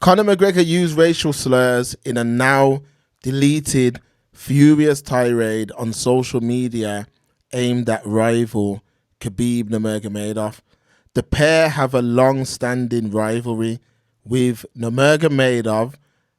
Conor McGregor used racial slurs in a now deleted, furious tirade on social media aimed at rival Khabib Nurmagomedov. The pair have a long-standing rivalry, with Nurmagomedov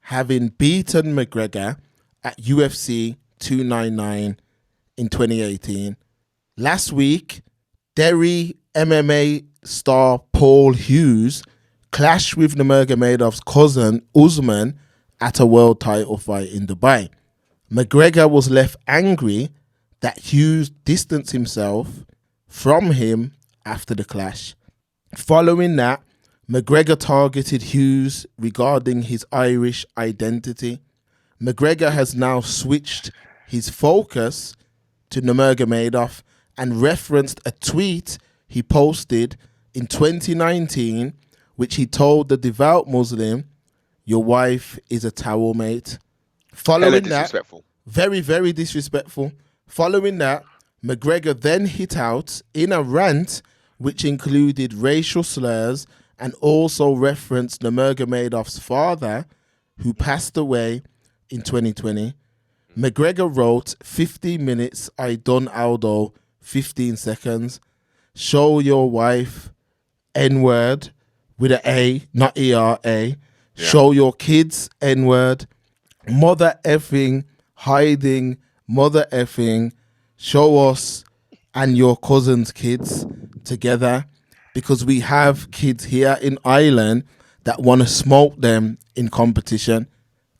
having beaten McGregor at UFC 299 in 2018. Last week, Derry MMA star Paul Hughes clashed with Nurmagomedov's cousin Usman at a world title fight in Dubai. McGregor was left angry that Hughes distanced himself from him after the clash. Following that, McGregor targeted Hughes regarding his Irish identity. McGregor has now switched his focus to Nurmagomedov and referenced a tweet he posted in 2019, which he told the devout Muslim, "Your wife is a towel mate." Following that, very, very disrespectful. Following that, McGregor then hit out in a rant which included racial slurs and also referenced Nurmagomedov's father, who passed away in 2020. McGregor wrote, 50 minutes, I done Aldo, 15 seconds. Show your wife, N-word, with an A, not E-R-A. Yeah. Show your kids, N-word. Mother effing, hiding, mother effing. Show us and your cousin's kids together, because we have kids here in Ireland that want to smoke them in competition.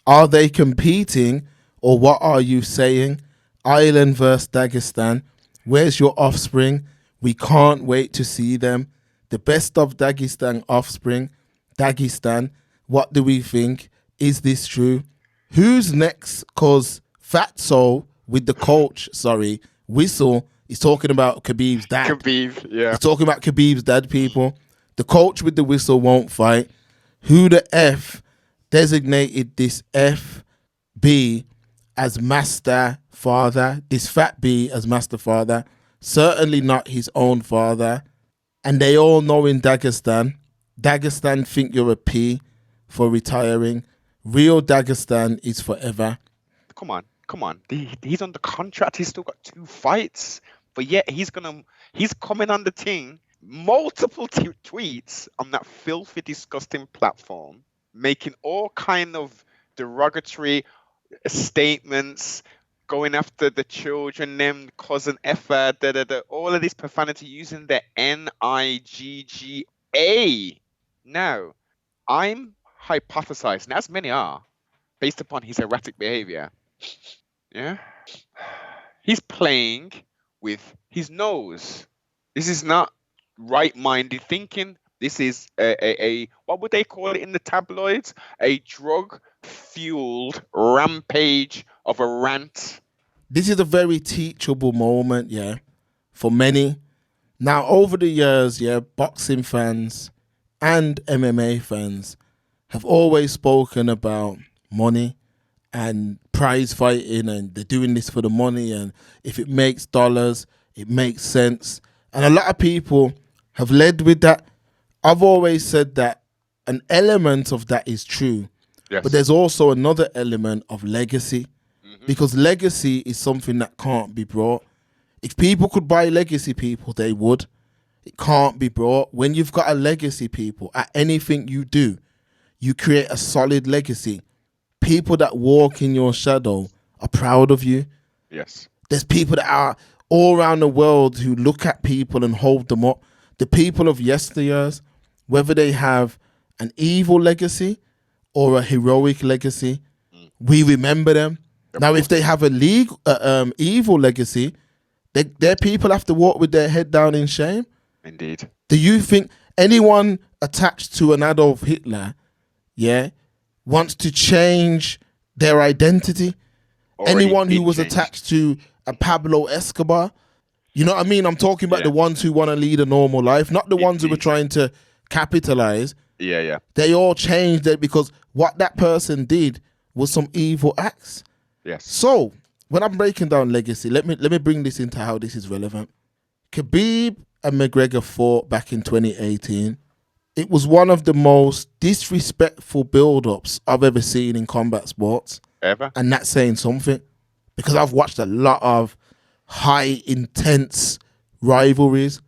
Are they competing, or what are you saying? Ireland versus Dagestan. Where's your offspring? We can't wait to see them. The best of Dagestan offspring. Dagestan. What do we think? Is this true? Who's next? Because Fatso with the coach, Whistle, is talking about Khabib's dad. Khabib, yeah. He's talking about Khabib's dad, people. The coach with the whistle won't fight. Who the F designated this FB as master father? This fat B as master father. Certainly not his own father. And they all know in Dagestan think you're a P for retiring. Real Dagestan is forever. Come on. He's on the contract. He's still got 2 fights. But yet he's coming on the thing, multiple tweets on that filthy, disgusting platform, making all kind of derogatory statements, going after the children, them cousin effer, all of this profanity using the Nigga. Now, I'm hypothesizing, as many are, based upon his erratic behavior. Yeah, he's playing with his nose. This is not right-minded thinking. This is a what would they call it in the tabloids? A drug-fueled rampage of a rant. This is a very teachable moment, yeah, for many. Now, over the years, yeah, boxing fans and MMA fans have always spoken about money and prize fighting, and they're doing this for the money, and if it makes dollars, it makes sense. And a lot of people have led with that. I've always said that an element of that is true, yes, but there's also another element of legacy, because legacy is something that can't be brought. If people could buy legacy, people, they would. It can't be brought. When you've got a legacy, people, at anything you do, you create a solid legacy. People that walk in your shadow are proud of you. Yes. There's people that are all around the world who look at people and hold them up. The people of yesteryears, whether they have an evil legacy or a heroic legacy, we remember them. Now, if they have a evil legacy, their people have to walk with their head down in shame. Indeed. Do you think anyone attached to an Adolf Hitler, yeah, wants to change their identity? Anyone who was attached to a Pablo Escobar, you know what I mean? I'm talking about the ones who want to lead a normal life, not the ones who were trying to capitalize. Yeah. They all changed it because what that person did was some evil acts. Yes. So when I'm breaking down legacy, let me bring this into how this is relevant. Khabib and McGregor fought back in 2018. It was one of the most disrespectful build-ups I've ever seen in combat sports. Ever? And that's saying something. Because I've watched a lot of high, intense rivalries.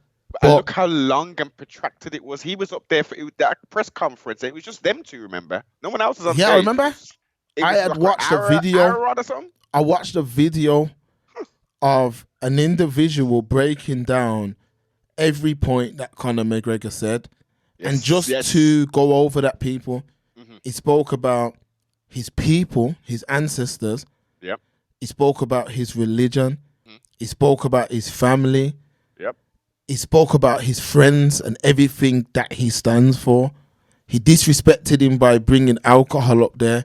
And But look how long and protracted it was. He was up there for that press conference, and it was just them two, remember? No one else was on stage. yeah, remember? It I was had like watched an a video. hour or something. I watched a video of an individual breaking down every point that Conor McGregor said. And just to go over that, people, he spoke about his people, his ancestors. Yep. He spoke about his religion. He spoke about his family. Yep. He spoke about his friends and everything that he stands for. He disrespected him by bringing alcohol up there.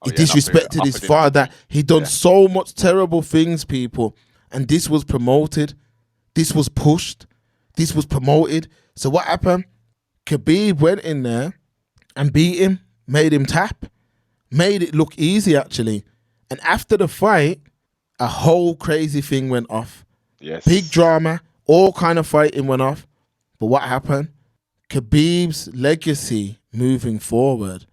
He disrespected his father. He done so much terrible things, people. And this was promoted. This was pushed. This was promoted. So what happened? Khabib went in there and beat him, made him tap, made it look easy, actually. And after the fight, a whole crazy thing went off. Yes. Big drama, all kind of fighting went off. But what happened? Khabib's legacy moving forward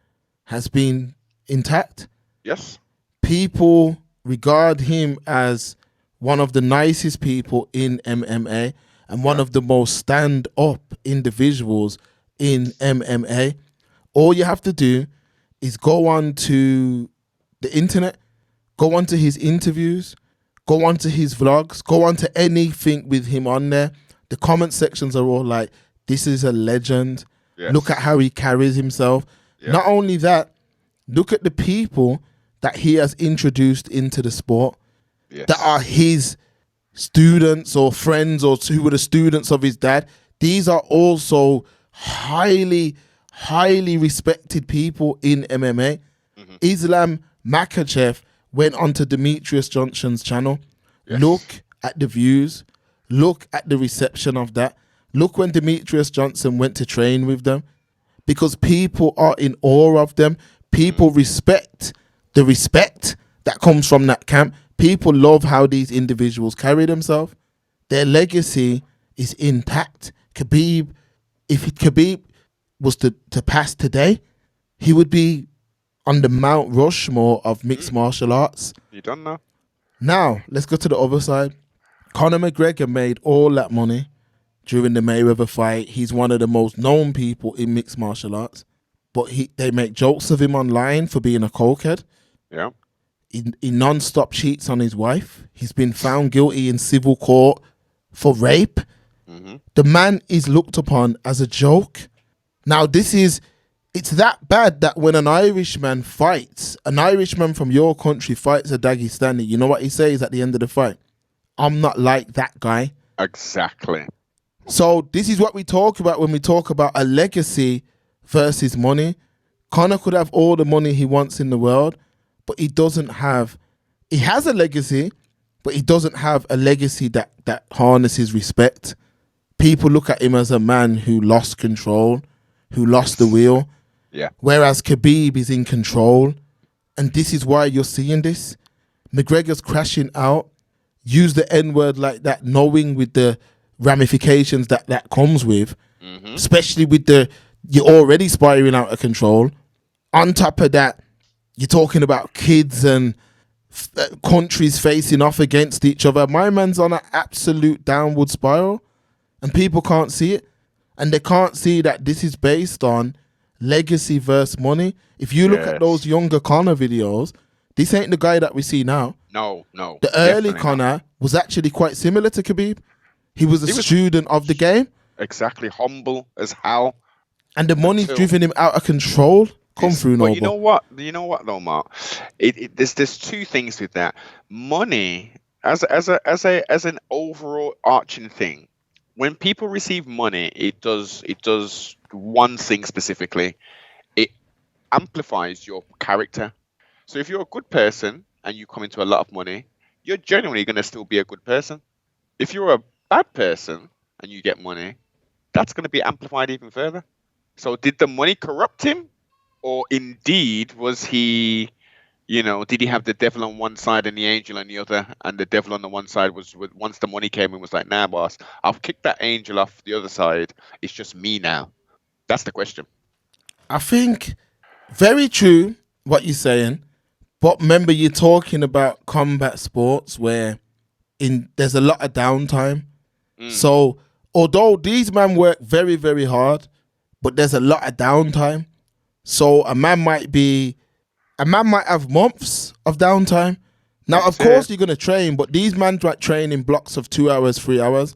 has been intact. Yes. People regard him as one of the nicest people in MMA and one of the most stand-up individuals in MMA. All you have to do is go on to the internet, go on to his interviews, go on to his vlogs, go on to anything with him on there. The comment sections are all like, this is a legend. Yes. Look at how he carries himself. Yeah. Not only that, look at the people that he has introduced into the sport that are his students or friends or who were the students of his dad. These are also highly, highly respected people in MMA. Islam Makhachev went onto Demetrius Johnson's channel. Yes. Look at the views. Look at the reception of that. Look when Demetrius Johnson went to train with them. Because people are in awe of them. People respect the respect that comes from that camp. People love how these individuals carry themselves. Their legacy is intact. Khabib, if Khabib was to pass today, he would be on the Mount Rushmore of mixed martial arts. You don't know. Now, let's go to the other side. Conor McGregor made all that money during the Mayweather fight. He's one of the most known people in mixed martial arts. But they make jokes of him online for being a cokehead. Yeah. He non-stop cheats on his wife. He's been found guilty in civil court for rape. The man is looked upon as a joke. Now, it's that bad that when an Irishman fights, an Irishman from your country fights a Dagestani, you know what he says at the end of the fight? I'm not like that guy. Exactly. So this is what we talk about when we talk about a legacy versus money. Conor could have all the money he wants in the world, but he has a legacy, but he doesn't have a legacy that harnesses respect. People look at him as a man who lost control, who lost the wheel. Yeah. Whereas Khabib is in control. And this is why you're seeing this. McGregor's crashing out. Use the N-word like that, knowing with the ramifications that comes with, especially with you're already spiraling out of control. On top of that, you're talking about kids and countries facing off against each other. My man's on an absolute downward spiral and people can't see it. And they can't see that this is based on legacy versus money. If you look at those younger Conor videos, this ain't the guy that we see now. No. The early Conor was actually quite similar to Khabib. He was a student of the game. Exactly. Humble as hell. And the money's driven him out of control. Come through, Noble. You know what though, Mark? There's two things with that. Money as an overall arching thing. When people receive money, it does one thing specifically. It amplifies your character. So if you're a good person and you come into a lot of money, you're genuinely going to still be a good person. If you're a bad person and you get money, that's going to be amplified even further. So did the money corrupt him? Or indeed, was he, did he have the devil on one side and the angel on the other? And the devil on the one side was, once the money came in, was like, nah, boss, I've kicked that angel off the other side. It's just me now. That's the question. I think very true what you're saying, but remember you're talking about combat sports where there's a lot of downtime. So although these men work very, very hard, but there's a lot of downtime. So a man might have months of downtime. Now, of course, you're gonna train, but these men might train in blocks of 2 hours, 3 hours.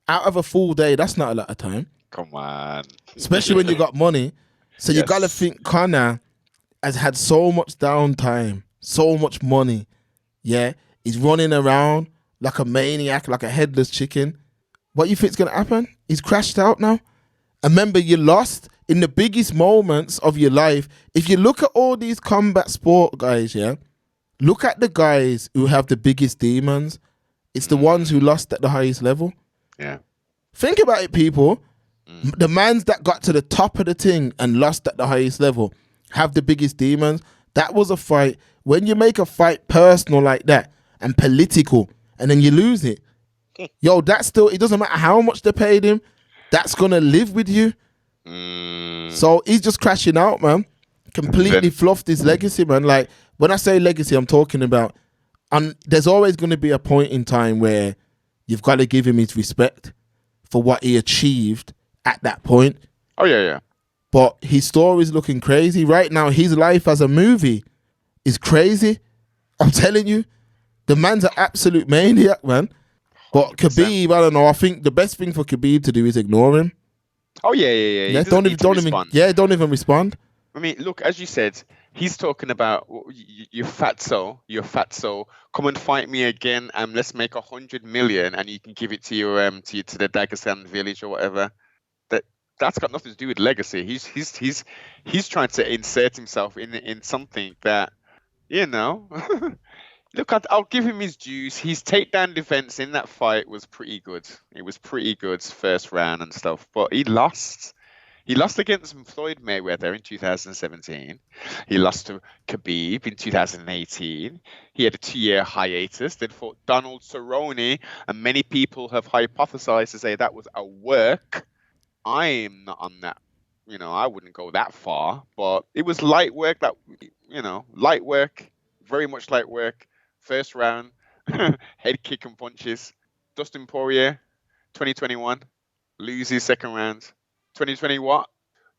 Out of a full day, that's not a lot of time. Come on. Especially when you got money. So you gotta think Conor has had so much downtime, so much money. Yeah. He's running around like a maniac, like a headless chicken. What you think's gonna happen? He's crashed out now. And remember, you lost in the biggest moments of your life. If you look at all these combat sport guys, yeah, look at the guys who have the biggest demons. It's the ones who lost at the highest level. Yeah. Think about it, people. The mans that got to the top of the thing and lost at the highest level have the biggest demons. That was a fight. When you make a fight personal like that and political and then you lose it, yo, that's still, it doesn't matter how much they paid him, that's going to live with you. So he's just crashing out, man. Completely fluffed his legacy, man. Like, when I say legacy, I'm talking about, and there's always going to be a point in time where you've got to give him his respect for what he achieved at that point. Oh, yeah. But his story's looking crazy. Right now, his life as a movie is crazy. I'm telling you. The man's an absolute maniac, man. But 100%. Khabib, I don't know. I think the best thing for Khabib to do is ignore him. Oh, yeah. Don't even respond. I mean, look, as you said, he's talking about you're fatso, come and fight me again, and let's make 100 million, and you can give it to your to the Dagestan village or whatever. That's got nothing to do with legacy. He's trying to insert himself in something that, you know. Look, I'll give him his dues. His takedown defense in that fight was pretty good. It was pretty good first round and stuff, but he lost. He lost against Floyd Mayweather in 2017. He lost to Khabib in 2018. He had a 2-year hiatus, then fought Donald Cerrone, and many people have hypothesized to say that was a work. I'm not on that. You know, I wouldn't go that far, but it was light work light work, very much light work. First round, head kick and punches. Dustin Poirier, 2021, loses second round. 2020 what?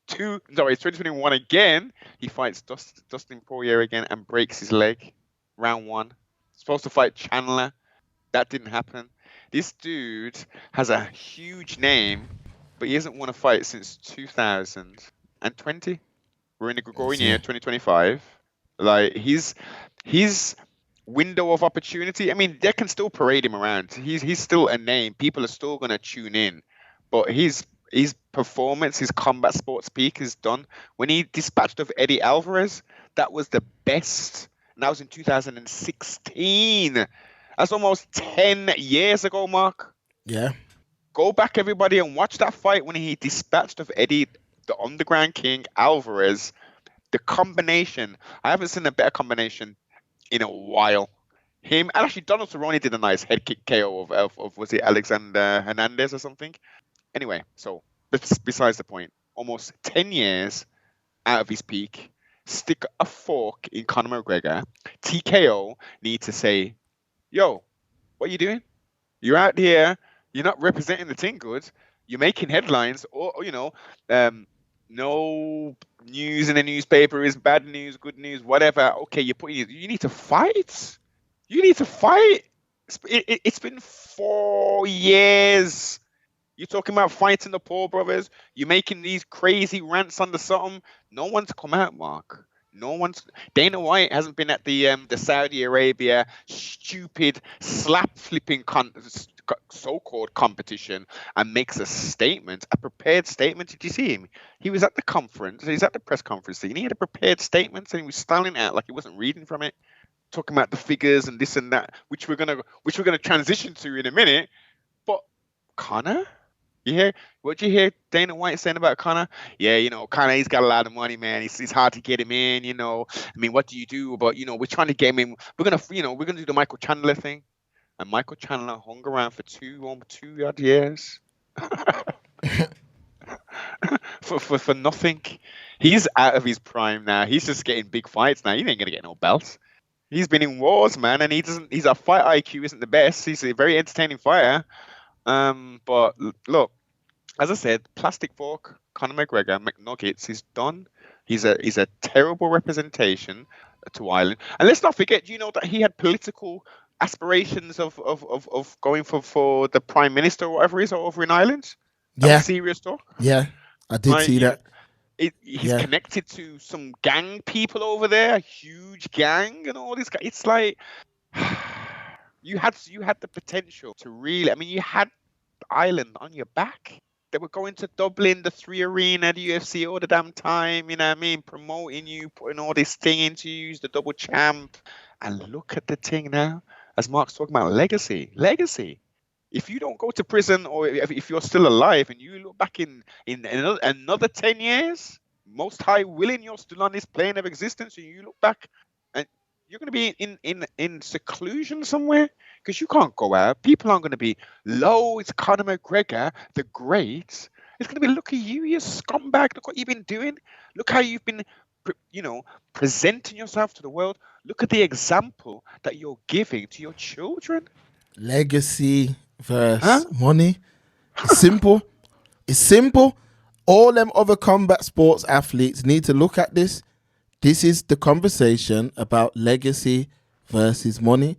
2021 again. He fights Dustin Poirier again and breaks his leg. Round 1. Supposed to fight Chandler. That didn't happen. This dude has a huge name, but he hasn't won a fight since 2020. We're in the Gregorian year, 2025. Like, his window of opportunity. I mean, they can still parade him around. He's still a name. People are still gonna tune in. But his performance, his combat sports peak is done. When he dispatched of Eddie Alvarez, that was the best. And that was in 2016. That's almost 10 years ago, Mark. Yeah. Go back, everybody, and watch that fight when he dispatched of Eddie, the Underground King, Alvarez. The combination, I haven't seen a better combination in a while. Him, and actually Donald Cerrone did a nice head kick KO of was it Alexander Hernandez or something? Anyway, so besides the point, almost 10 years out of his peak, stick a fork in Conor McGregor. TKO need to say, yo, what are you doing? You're out here, you're not representing the team good, you're making headlines, or no news in the newspaper is bad news, good news, whatever. Okay, you need to fight. You need to fight. It's been 4 years. You're talking about fighting the Paul brothers. You're making these crazy rants under something. No one's come out, Mark. Dana White hasn't been at the Saudi Arabia stupid slap flipping so-called competition and makes a statement, a prepared statement. Did you see him? He was at the conference. He's at the press conference thing. He had a prepared statement and he was styling out like he wasn't reading from it, talking about the figures and this and that, which we're gonna transition to in a minute. But Conor, what you hear Dana White saying about Conor? Yeah, Conor, he's got a lot of money, man. It's hard to get him in. I mean, what do you do? But we're trying to get him in. We're gonna do the Michael Chandler thing. And Michael Chandler hung around for two odd years. for nothing. He's out of his prime now. He's just getting big fights now. He ain't gonna get no belts. He's been in wars, man, and he doesn't. His fight IQ isn't the best. He's a very entertaining fighter. But look, as I said, plastic fork, Conor McGregor, McNuggets, he's done. He's a terrible representation to Ireland. And let's not forget, you know, that he had political aspirations of going for the prime minister or whatever it is over in Ireland. That was serious talk. Yeah, I did see that. He's connected to some gang people over there, a huge gang and all this. It's like you had the potential to really. I mean, you had Ireland on your back. They were going to Dublin, the 3 Arena, the UFC all the damn time. You know what I mean? Promoting you, putting all this thing into you, the double champ. And look at the thing now, as Mark's talking about, legacy. If you don't go to prison, or if you're still alive and you look back in another 10 years, most high willing, you're still on this plane of existence, and you look back and you're going to be in seclusion somewhere because you can't go out. People aren't going to be, it's Conor McGregor, the great. It's going to be, look at you scumbag. Look what you've been doing. Look how you've been, presenting yourself to the world. Look at the example that you're giving to your children. Legacy versus money. It's simple. It's simple. All them other combat sports athletes need to look at this. This is the conversation about legacy versus money.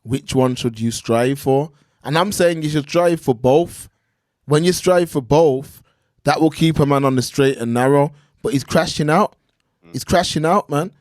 Which one should you strive for? And I'm saying you should strive for both. When you strive for both, that will keep a man on the straight and narrow. But he's crashing out. He's crashing out, man.